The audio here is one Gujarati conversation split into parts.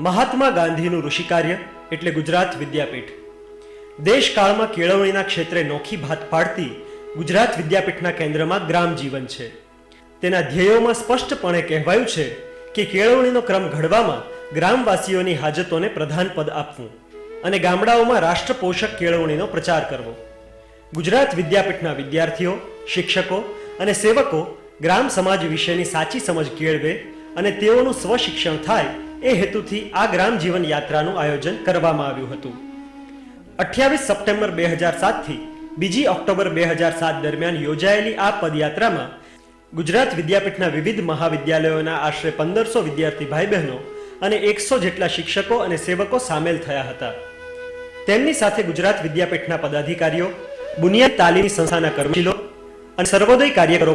મહાત્મા ગાંધીનું ઋષિકાર્ય એટલે ગુજરાત વિદ્યાપીઠ. દેશકાળમાં કેળવણીના ક્ષેત્રે નોખી ભાત પાડતી ગુજરાત વિદ્યાપીઠના કેન્દ્રમાં ગ્રામ જીવન છે. તેના ધ્યેયોમાં સ્પષ્ટપણે કહેવાયું છે કે કેળવણીનો ક્રમ ઘડવામાં ગ્રામવાસીઓની હાજતોને પ્રધાન પદ આપવું અને ગામડાઓમાં રાષ્ટ્રપોષક કેળવણીનો પ્રચાર કરવો. ગુજરાત વિદ્યાપીઠના વિદ્યાર્થીઓ, શિક્ષકો અને સેવકો ગ્રામ સમાજ વિશેની સાચી સમજ કેળવે અને તેઓનું સ્વશિક્ષણ થાય એ હેતુથી આ ગ્રામ જીવન યાત્રાનું આયોજન કરવામાં આવ્યું હતું. 28 સપ્ટેમ્બર 2007 થી 2 ઓક્ટોબર 2007 દરમિયાન યોજાયેલી આ પદયાત્રામાં ગુજરાત વિદ્યાપીઠના વિવિધ મહાવિદ્યાલયોના આશરે 1500 વિદ્યાર્થી ભાઈ બહેનો અને 100 જેટલા શિક્ષકો અને સેવકો સામેલ થયા હતા. તેમની સાથે ગુજરાત વિદ્યાપીઠના પદાધિકારીઓ, બુનિયાદ તાલીમી સંસ્થાના કર્મચારીઓ અને સર્વોદય કાર્યકરો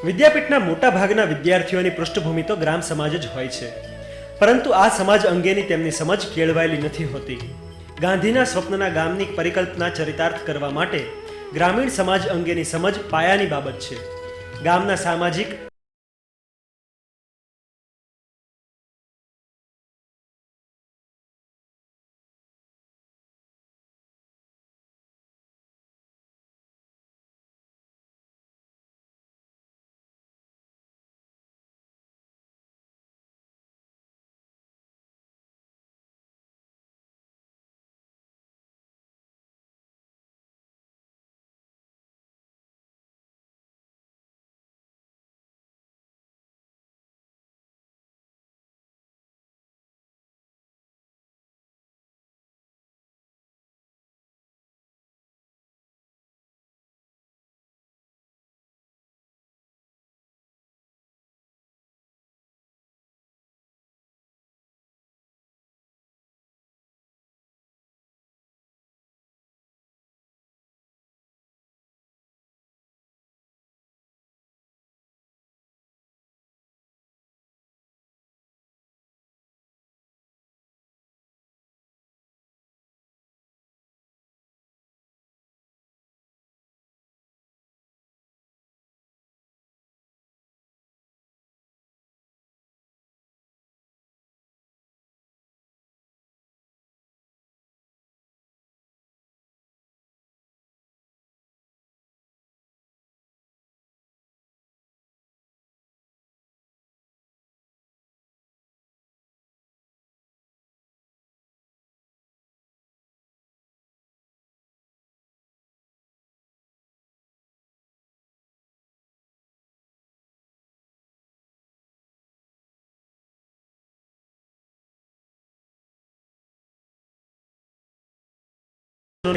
વિદ્યાપીઠના મોટા ભાગના વિદ્યાર્થીઓની પૃષ્ઠભૂમિ તો ગ્રામ સમાજ જ હોય છે, પરંતુ આ સમાજ અંગેની તેમની સમજ કેળવાયેલી નથી હોતી. ગાંધીના સ્વપ્નના ગામની પરિકલ્પના ચરિતાર્થ કરવા માટે ગ્રામીણ સમાજ અંગેની સમજ પાયાની બાબત છે. ગામના સામાજિક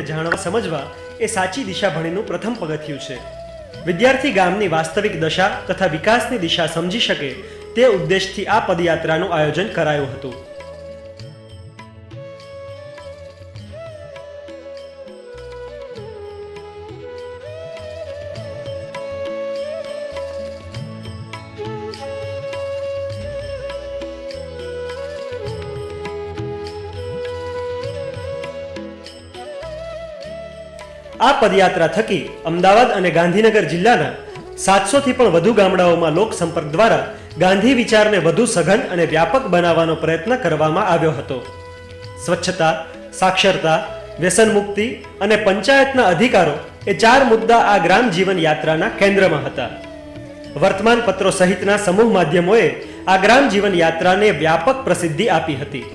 જાણવા સમજવા એ સાચી દિશાભણીનું પ્રથમ પગથિયું છે. વિદ્યાર્થી ગામની વાસ્તવિક દશા તથા વિકાસની દિશા સમજી શકે તે ઉદ્દેશથી આ પદયાત્રાનું આયોજન કરાયું હતું. આ પદયાત્રા થકી અમદાવાદ અને ગાંધીનગર જિલ્લાના 700 થી પણ વધુ ગામડાઓમાં લોક સંપર્ક દ્વારા ગાંધી વિચારને વધુ સઘન અને વ્યાપક બનાવવાનો પ્રયત્ન કરવામાં આવ્યો હતો. સ્વચ્છતા, સાક્ષરતા, વ્યસન મુક્તિ અને પંચાયતના અધિકારો એ 4 મુદ્દા આ ગ્રામ જીવન યાત્રાના કેન્દ્રમાં હતા. વર્તમાન પત્રો સહિતના સમૂહ માધ્યમોએ આ ગ્રામ જીવન યાત્રાને વ્યાપક પ્રસિદ્ધિ આપી હતી.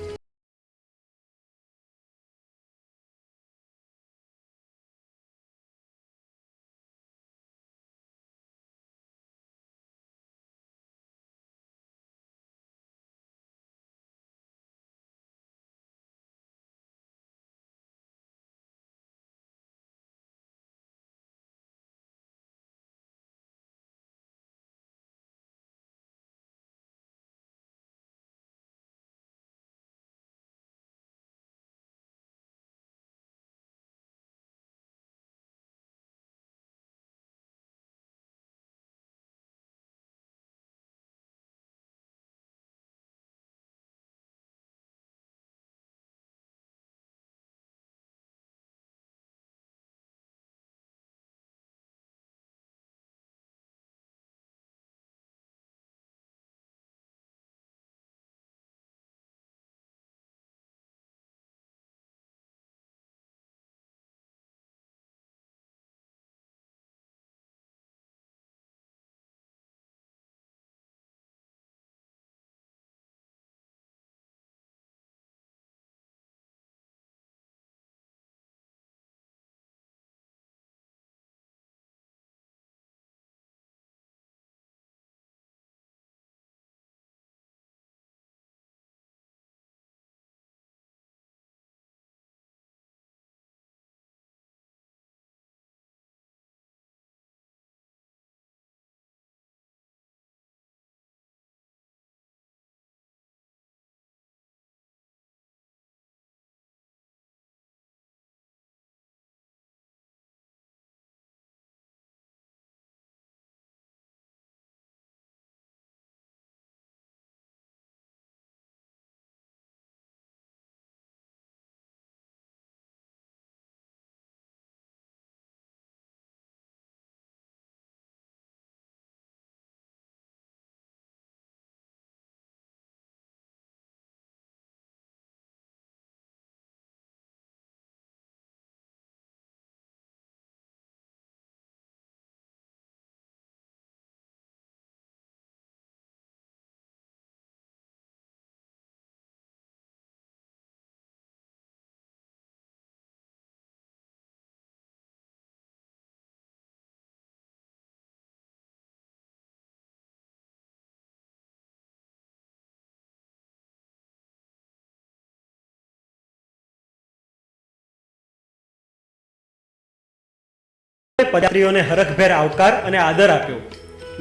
પદયાત્રીઓને હરખભેર આવકાર અને આદર આપ્યો.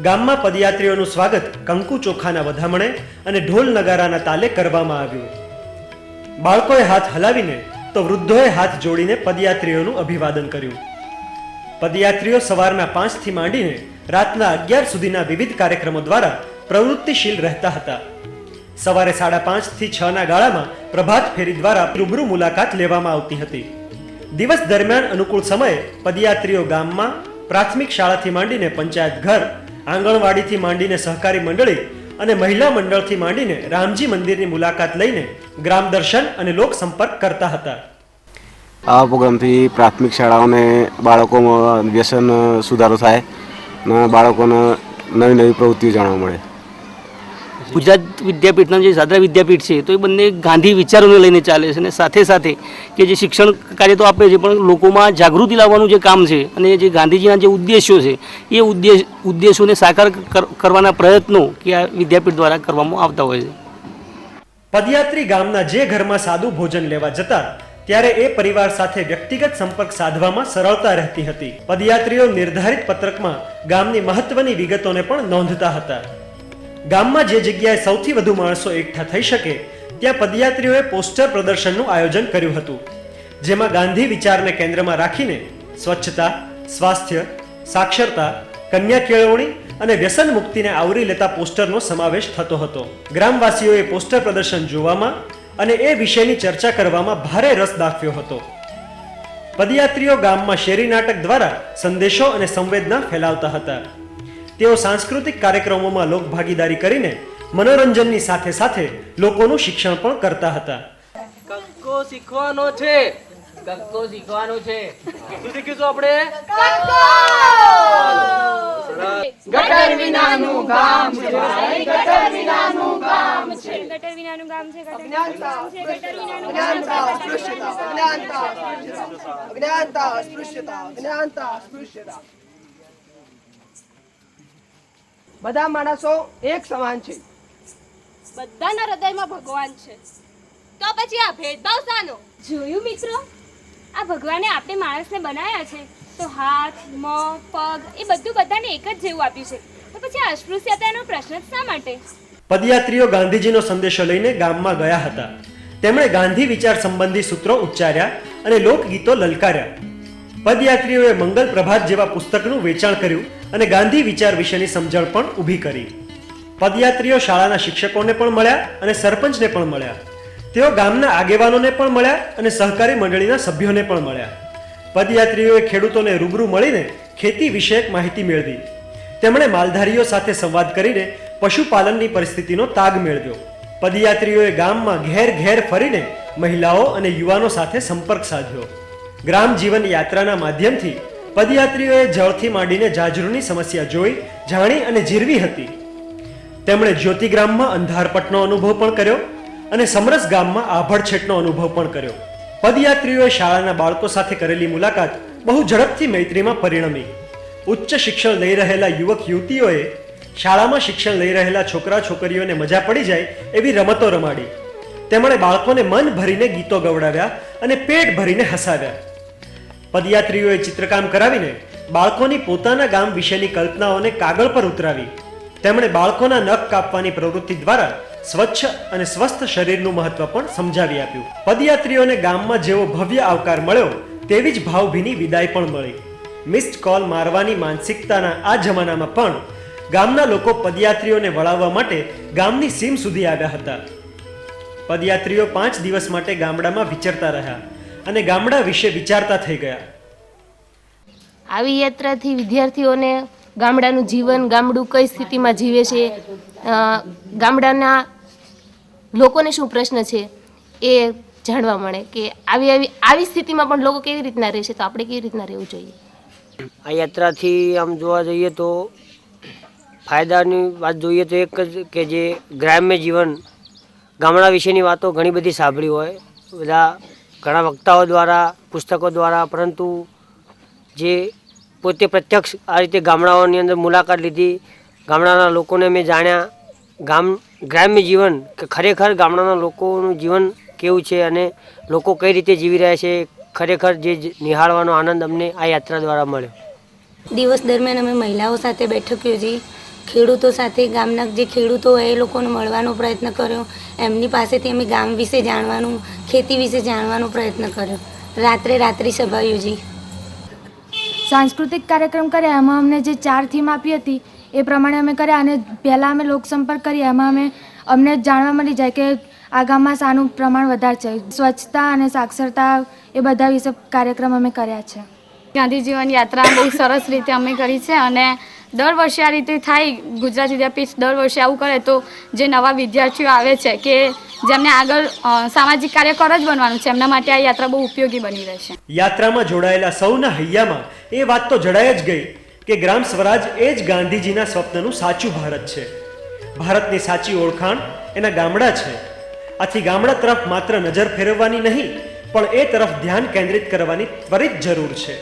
ગામમાં પદયાત્રીઓનું સ્વાગત કંકુ ચોખાના વધામણે અને ઢોલ નગારાના તાલે કરવામાં આવ્યું. બાળકોએ હાથ હલાવીને તો વૃદ્ધોએ હાથ જોડીને પદયાત્રીઓનું અભિવાદન કર્યું. પદયાત્રીઓ સવારના 5 થી માંડીને રાતના 11 સુધીના વિવિધ કાર્યક્રમો દ્વારા પ્રવૃત્તિશીલ રહેતા હતા. સવારે 5:30 થી 6 ના ગાળામાં પ્રભાત ફેરી દ્વારા રૂબરૂ મુલાકાત લેવામાં આવતી હતી. દિવસ દરમિયાન અનુકૂળ સમયે પદયાત્રીઓ ગામમાં પ્રાથમિક શાળાથી માંડીને પંચાયત ઘર, આંગણવાડીથી માંડીને સહકારી મંડળી અને મહિલા મંડળથી માંડીને રામજી મંદિરની મુલાકાત લઈને ગ્રામ દર્શન અને લોક સંપર્ક કરતા હતા. આ પ્રોગ્રામથી પ્રાથમિક શાળાઓને બાળકોમાં વ્યસન સુધારો થાય અને બાળકોને નવી નવી પ્રવૃત્તિઓ જાણવા મળે. ગુજરાત વિદ્યાપીઠના જે સાદરા વિદ્યાપીઠ છે તો એ બંને ગાંધી વિચારોને લઈને ચાલે છે અને સાથે સાથે કે જે શિક્ષણ કાર્ય તો આપે છે પણ લોકોમાં જાગૃતિ લાવવાનું જે કામ છે અને જે ગાંધીજીના જે ઉદ્દેશો છે એ ઉદ્દેશોને સાકાર કરવાના પ્રયત્નો કે આ વિદ્યાપીઠ દ્વારા કરવામાં આવતા હોય છે. પદયાત્રી ગામના જે ઘરમાં સાદું ભોજન લેવા જતા ત્યારે એ પરિવાર સાથે વ્યક્તિગત સંપર્ક સાધવામાં સરળતા રહેતી હતી. પદયાત્રીઓ નિર્ધારિત પત્રકમાં ગામની મહત્વની વિગતોને પણ નોંધતા હતા. ગામમાં જે જગ્યાએ સૌથી વધુ માણસો એકઠા થઈ શકે ત્યાં પદયાત્રીઓએ પોસ્ટર પ્રદર્શનનું આયોજન કર્યું હતું, જેમાં ગાંધી વિચારને કેન્દ્રમાં રાખીને સ્વચ્છતા, સ્વાસ્થ્ય, સાક્ષરતા, કન્યા કેળવણી અને વ્યસન મુક્તિને આવરી લેતા પોસ્ટરનો સમાવેશ થતો હતો. ગ્રામવાસીઓએ પોસ્ટર પ્રદર્શન જોવામાં અને એ વિષયની ચર્ચા કરવામાં ભારે રસ દાખવ્યો હતો. પદયાત્રીઓ ગામમાં શેરી નાટક દ્વારા સંદેશો અને સંવેદના ફેલાવતા હતા. તેઓ સાંસ્કૃતિક કાર્યક્રમોમાં લોકભાગીદારી કરીને મનોરંજનની સાથે સાથે લોકોનું શિક્ષણ પણ કરતા હતા. કક્કો શીખવાનો છે, કક્કો શીખવાનો છે. શું શીખીશું આપણે? ગટર વિનાનું ગામ છે, ગટર વિનાનું ગામ છે, ગટર વિનાનું ગામ છે, અજ્ઞાનતા, ગટર વિનાનું અજ્ઞાનતા, અસ્પૃશ્યતા, અજ્ઞાનતા, અજ્ઞાનતા, અસ્પૃશ્યતા, અજ્ઞાનતા, અસ્પૃશ્યતા. બધા માણસો એક સમાન છે. બધાના હૃદયમાં ભગવાન છે, તો પછી આ ભેદભાવ શાનો? જોયું મિત્રો, આ ભગવાને આપણે માણસને બનાવ્યા છે તો હાથ, મોં, પગ એ બધું બધાને એક જ જેવું આપ્યું છે, તો પછી આ અસ્પૃશ્યતાનો પ્રશ્ન જ શા માટે? પદયાત્રીઓ ગાંધીજીનો સંદેશો લઈને ગામમાં ગયા હતા. તેમણે ગાંધી વિચાર સંબંધી સૂત્રો ઉચ્ચાર્યા અને લોકગીતો લલકાર્યા. પદયાત્રીઓએ મંગલ પ્રભાત જેવા પુસ્તકનું વેચાણ કર્યું અને ગાંધી વિચાર વિશેની સમજણ પણ ઊભી કરી. પદયાત્રીઓ શાળાના શિક્ષકોને પણ મળ્યા અને સરપંચને પણ મળ્યા. તેઓ ગામના આગેવાનોને પણ મળ્યા અને સહકારી મંડળીના સભ્યોને પણ મળ્યા. પદયાત્રીઓએ ખેડૂતોને રૂબરૂ મળીને ખેતી વિષયક માહિતી મેળવી. તેમણે માલધારીઓ સાથે સંવાદ કરીને પશુપાલનની પરિસ્થિતિનો તાગ મેળવ્યો. પદયાત્રીઓએ ગામમાં ઘેર ઘેર ફરીને મહિલાઓ અને યુવાનો સાથે સંપર્ક સાધ્યો. ગ્રામ જીવન યાત્રાના માધ્યમથી પદયાત્રીઓએ જળથી માંડીને જાજરૂની સમસ્યા જોઈ, જાણી અને જીરવી હતી. તેમણે જ્યોતિગ્રામમાં અંધારપટનો અનુભવ પણ કર્યો અને સમરસ ગામમાં આભડછેટનો અનુભવ પણ કર્યો. પદયાત્રીઓએ શાળાના બાળકો સાથે કરેલી મુલાકાત બહુ ઝડપથી મૈત્રીમાં પરિણમી. ઉચ્ચ શિક્ષણ લઈ રહેલા યુવક યુવતીઓએ શાળામાં શિક્ષણ લઈ રહેલા છોકરા છોકરીઓને મજા પડી જાય એવી રમતો રમાડી. તેમણે બાળકોને મન ભરીને ગીતો ગવડાવ્યા અને પેટ ભરીને હસાવ્યા. પદયાત્રીઓએ ચિત્રકામ કરાવીને બાળકોની પોતાના ગામ વિશેની કલ્પનાઓને કાગળ પર ઉતરાવી. તેમણે બાળકોના નખ કાપવાની પ્રવૃત્તિ દ્વારા સ્વચ્છ અને સ્વસ્થ શરીરનું મહત્વ પણ સમજાવી આપ્યું. પદયાત્રીઓને ગામમાં જેવો ભવ્ય આવકાર મળ્યો તેવી જ ભાવભીની વિદાય પણ મળી. મિસ્ડ કોલ મારવાની માનસિકતાના આ જમાનામાં પણ ગામના લોકો પદયાત્રીઓને વળાવવા માટે ગામની સીમ સુધી આવ્યા હતા. પદયાત્રીઓ 5 દિવસ માટે ગામડામાં વિચરતા રહ્યા અને ગામડા વિશે વિચારતા થઈ ગયા. આવી યાત્રાથી વિદ્યાર્થીઓને ગામડાનું જીવન, ગામડું કઈ સ્થિતિમાં જીવે છે, ગામડાના લોકોને શું પ્રશ્ન છે એ જાણવા મળે કે આવી સ્થિતિમાં પણ લોકો કેવી રીતના રહે છે, તો આપણે કેવી રીતના રહેવું જોઈએ. આ યાત્રાથી આમ જોવા જઈએ તો ફાયદાની વાત જોઈએ તો એક જ કે જે ગ્રામ્ય જીવન, ગામડા વિશેની વાતો ઘણી બધી સાંભળી હોય બધા ઘણા વક્તાઓ દ્વારા, પુસ્તકો દ્વારા, પરંતુ જે પોતે પ્રત્યક્ષ આ રીતે ગામડાઓની અંદર મુલાકાત લીધી, ગામડાના લોકોને મેં જાણ્યા. ગ્રામ્ય જીવન કે ખરેખર ગામડાના લોકોનું જીવન કેવું છે અને લોકો કઈ રીતે જીવી રહ્યા છે, ખરેખર જે નિહાળવાનો આનંદ અમને આ યાત્રા દ્વારા મળ્યો. દિવસ દરમિયાન અમે મહિલાઓ સાથે બેઠક યોજી, ખેડૂતો સાથે, ગામના જે ખેડૂતો હોય એ લોકોને મળવાનો પ્રયત્ન કર્યો. એમની પાસેથી અમે ગામ વિશે જાણવાનું, ખેતી વિશે જાણવાનો પ્રયત્ન કર્યો. રાત્રિ સભા યોજી. સાંસ્કૃતિક કાર્યક્રમ કર્યા, એમાં અમને જે 4 થીમ આપી હતી એ પ્રમાણે અમે કર્યા અને પહેલાં અમે લોકસંપર્ક કર્યા. એમાં અમને જાણવા મળી જાય કે આ ગામમાં શાનું પ્રમાણ વધારે છે. સ્વચ્છતા અને સાક્ષરતા એ બધા વિશે કાર્યક્રમ અમે કર્યા છે. ગાંધી જીવન યાત્રા બહુ સરસ રીતે અમે કરી છે અને દર વર્ષે આ રીતે થાય. ગુજરાત વિદ્યાપીઠ દર વર્ષે આવું કરે તો જે નવા વિદ્યાર્થીઓ આવે છે કે જેમને આગળ સામાજિક કાર્યકર જ બનવાનું છે, એમના માટે આ યાત્રા બહુ ઉપયોગી બની રહેશે. યાત્રામાં જોડાયેલા સૌના હૈયામાં એ વાત તો જણાય જ ગઈ કે ગ્રામ સ્વરાજ એ જ ગાંધીજીના સ્વપ્નનું સાચું ભારત છે. ભારતની સાચી ઓળખાણ એના ગામડા છે. આથી ગામડા તરફ માત્ર નજર ફેરવવાની નહીં, પણ એ તરફ ધ્યાન કેન્દ્રિત કરવાની ત્વરિત જરૂર છે.